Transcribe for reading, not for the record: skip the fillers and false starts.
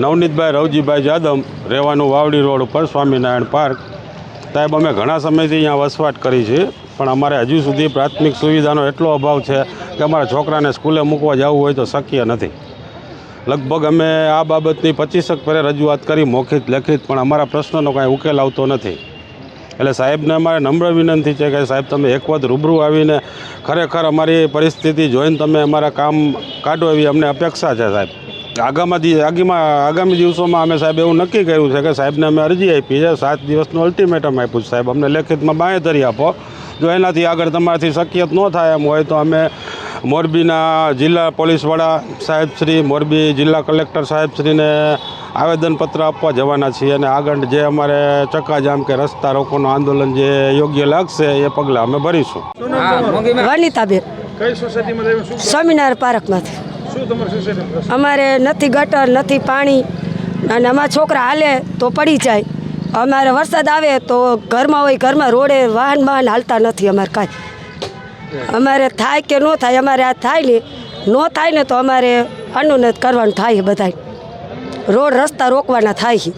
નવનીતભાઈ રવજીભાઈ જાદવ રહેવાનું વાવડી રોડ ઉપર સ્વામિનારાયણ પાર્ક। સાહેબ, અમે ઘણા સમયથી અહીંયા વસવાટ કરી છે, પણ અમારે હજુ સુધી પ્રાથમિક સુવિધાનો એટલો અભાવ છે કે અમારા છોકરાને સ્કૂલે મૂકવા જવું હોય તો શક્ય નથી। લગભગ અમે આ બાબતની 25 ફેરે રજૂઆત કરી, મૌખિક લેખિત, પણ અમારા પ્રશ્નનો કાંઈ ઉકેલ આવતો નથી। એટલે સાહેબને અમારે નમ્ર વિનંતી છે કે સાહેબ, તમે એક વખત રૂબરૂ આવીને ખરેખર અમારી પરિસ્થિતિ જોઈને તમે અમારા કામ કાઢો એવી અમને અપેક્ષા છે સાહેબ। આગામી દિવસોમાં અમે સાહેબ એવું નક્કી કર્યું છે કે સાહેબને અમે અરજી આપી છે, 7 દિવસનું અલ્ટિમેટમ આપ્યું છે સાહેબ, અમને લેખિતમાં બાંહેધરી આપો। જો એનાથી આગળ તમારાથી શક્ય ન થાય એમ હોય તો અમે મોરબીના જિલ્લા પોલીસ વડા સાહેબશ્રી, મોરબી જિલ્લા કલેક્ટર સાહેબશ્રીને આવેદનપત્ર આપવા જવાના છીએ અને આગળ જે અમારે ચક્કાજામ કે રસ્તા રોકોનું આંદોલન જે યોગ્ય લાગશે એ પગલાં અમે ભરીશું। વનિતાબેન, કઈ સોસાયટીમાં સ્વામિનારાયણ પાર્કમાંથી। શું તમારી સોસાયટી? અમારે નથી ગટર, નથી પાણી, અને અમારા છોકરા હાલે તો પડી જાય। અમારે વરસાદ આવે તો ઘરમાં હોય, ઘરમાં રોડે વાહન હાલતા નથી અમારે કાંઈ। અમારે થાય કે ન થાય, અમારે આ થાય ને ન થાય ને તો અમારે અનુનત કરવાનું થાય, બધાય રોડ રસ્તા રોકવાના થાય।